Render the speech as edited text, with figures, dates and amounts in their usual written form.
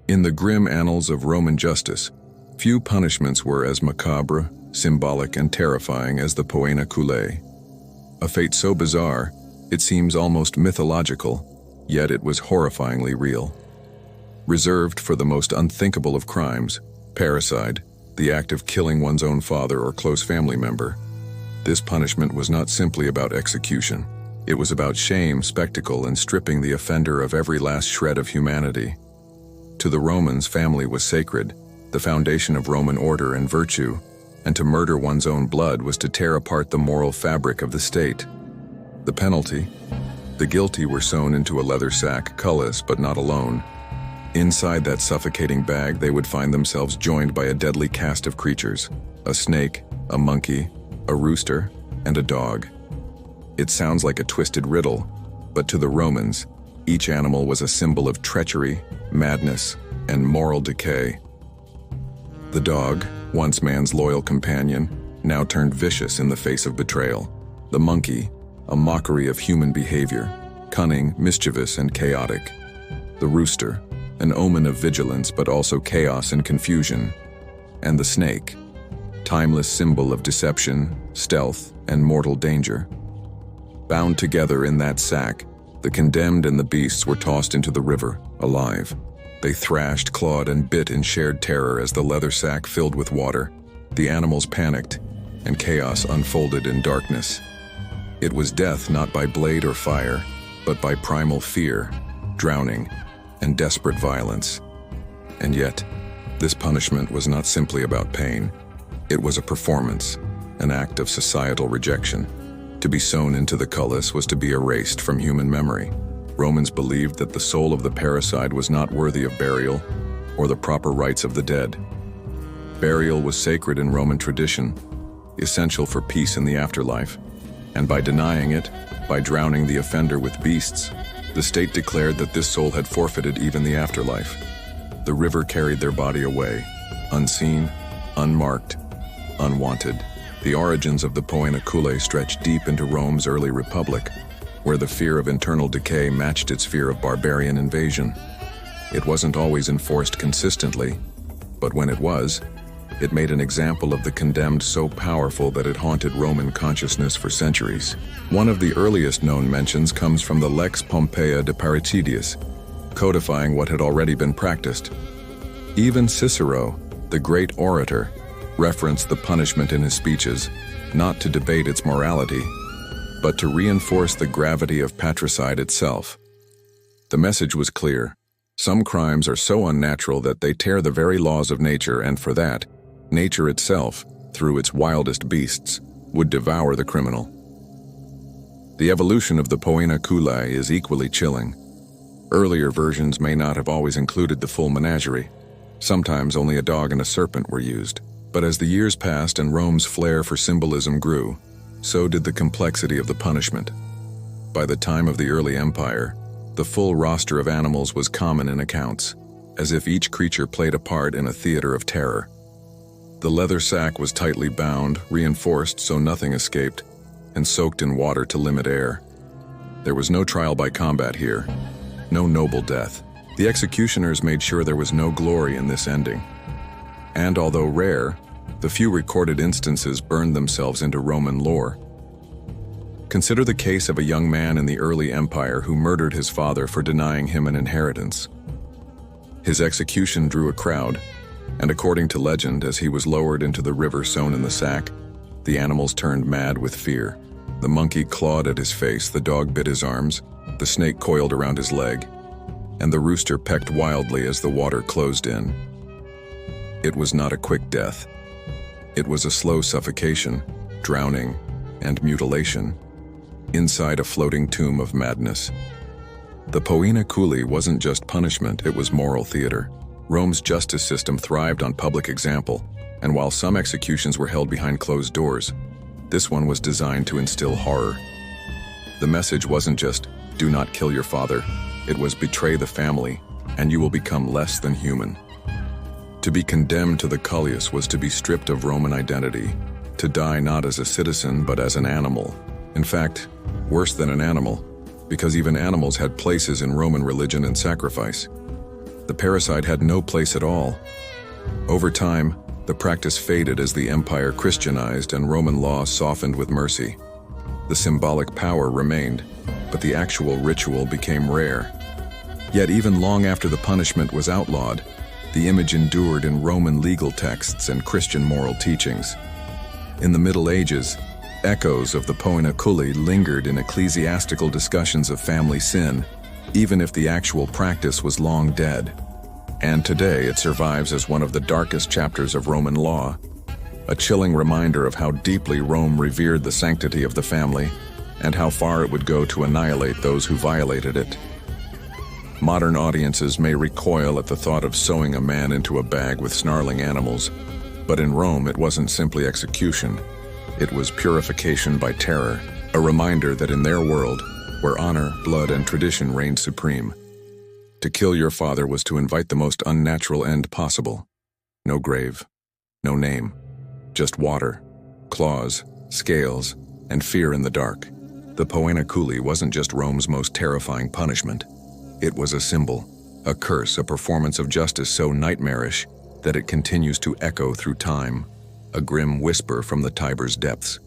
In the grim annals of Roman justice, few punishments were as macabre, symbolic, and terrifying as the Poena Cullei. A fate so bizarre, it seems almost mythological, yet it was horrifyingly real. Reserved for the most unthinkable of crimes, parricide, the act of killing one's own father or close family member, this punishment was not simply about execution. It was about shame, spectacle, and stripping the offender of every last shred of humanity. To the Romans, family was sacred, the foundation of Roman order and virtue, and to murder one's own blood was to tear apart the moral fabric of the state. The penalty? The guilty were sewn into a leather sack, cullis, but not alone. Inside that suffocating bag, they would find themselves joined by a deadly cast of creatures: a snake, a monkey, a rooster, and a dog. It sounds like a twisted riddle, but to the Romans, each animal was a symbol of treachery, madness, and moral decay. The dog, once man's loyal companion, now turned vicious in the face of betrayal. The monkey, a mockery of human behavior, cunning, mischievous, and chaotic. The rooster, an omen of vigilance but also chaos and confusion. And the snake, timeless symbol of deception, stealth, and mortal danger. Bound together in that sack, the condemned and the beasts were tossed into the river, alive. They thrashed, clawed, and bit in shared terror as the leather sack filled with water. The animals panicked, and chaos unfolded in darkness. It was death not by blade or fire, but by primal fear, drowning, and desperate violence. And yet, this punishment was not simply about pain. It was a performance, an act of societal rejection. To be sewn into the cullis was to be erased from human memory. Romans believed that the soul of the parricide was not worthy of burial or the proper rites of the dead. Burial was sacred in Roman tradition, essential for peace in the afterlife, and by denying it, by drowning the offender with beasts, the state declared that this soul had forfeited even the afterlife. The river carried their body away, unseen, unmarked, unwanted. The origins of the Poena Cullei stretch deep into Rome's early republic, where the fear of internal decay matched its fear of barbarian invasion. It wasn't always enforced consistently, but when it was, it made an example of the condemned so powerful that it haunted Roman consciousness for centuries. One of the earliest known mentions comes from the Lex Pompeia de Parricidiis, codifying what had already been practiced. Even Cicero, the great orator, referenced the punishment in his speeches, not to debate its morality, but to reinforce the gravity of patricide itself. The message was clear. Some crimes are so unnatural that they tear the very laws of nature, and for that, nature itself, through its wildest beasts, would devour the criminal. The evolution of the Poena Cullei is equally chilling. Earlier versions may not have always included the full menagerie. Sometimes only a dog and a serpent were used. But as the years passed and Rome's flair for symbolism grew, so did the complexity of the punishment. By the time of the early empire, the full roster of animals was common in accounts, as if each creature played a part in a theater of terror. The leather sack was tightly bound, reinforced so nothing escaped, and soaked in water to limit air. There was no trial by combat here, no noble death. The executioners made sure there was no glory in this ending. And although rare, the few recorded instances burned themselves into Roman lore. Consider the case of a young man in the early empire who murdered his father for denying him an inheritance. His execution drew a crowd, and according to legend, as he was lowered into the river sewn in the sack, the animals turned mad with fear. The monkey clawed at his face, the dog bit his arms, the snake coiled around his leg, and the rooster pecked wildly as the water closed in. It was not a quick death. It was a slow suffocation, drowning, and mutilation, inside a floating tomb of madness. The Poena Cullei wasn't just punishment, it was moral theater. Rome's justice system thrived on public example, and while some executions were held behind closed doors, this one was designed to instill horror. The message wasn't just, "Do not kill your father," it was, "Betray the family, and you will become less than human." To be condemned to the cullis was to be stripped of Roman identity, to die not as a citizen but as an animal. In fact, worse than an animal, because even animals had places in Roman religion and sacrifice. The parricide had no place at all. Over time, the practice faded as the empire Christianized and Roman law softened with mercy. The symbolic power remained, but the actual ritual became rare. Yet even long after the punishment was outlawed, the image endured in Roman legal texts and Christian moral teachings. In the Middle Ages, echoes of the Poena Cullei lingered in ecclesiastical discussions of family sin, even if the actual practice was long dead. And today it survives as one of the darkest chapters of Roman law, a chilling reminder of how deeply Rome revered the sanctity of the family and how far it would go to annihilate those who violated it. Modern audiences may recoil at the thought of sewing a man into a bag with snarling animals, but in Rome it wasn't simply execution. It was purification by terror, a reminder that in their world, where honor, blood, and tradition reigned supreme, to kill your father was to invite the most unnatural end possible. No grave, no name, just water, claws, scales, and fear in the dark. The Poena Cullei wasn't just Rome's most terrifying punishment. It was a symbol, a curse, a performance of justice so nightmarish that it continues to echo through time, a grim whisper from the Tiber's depths.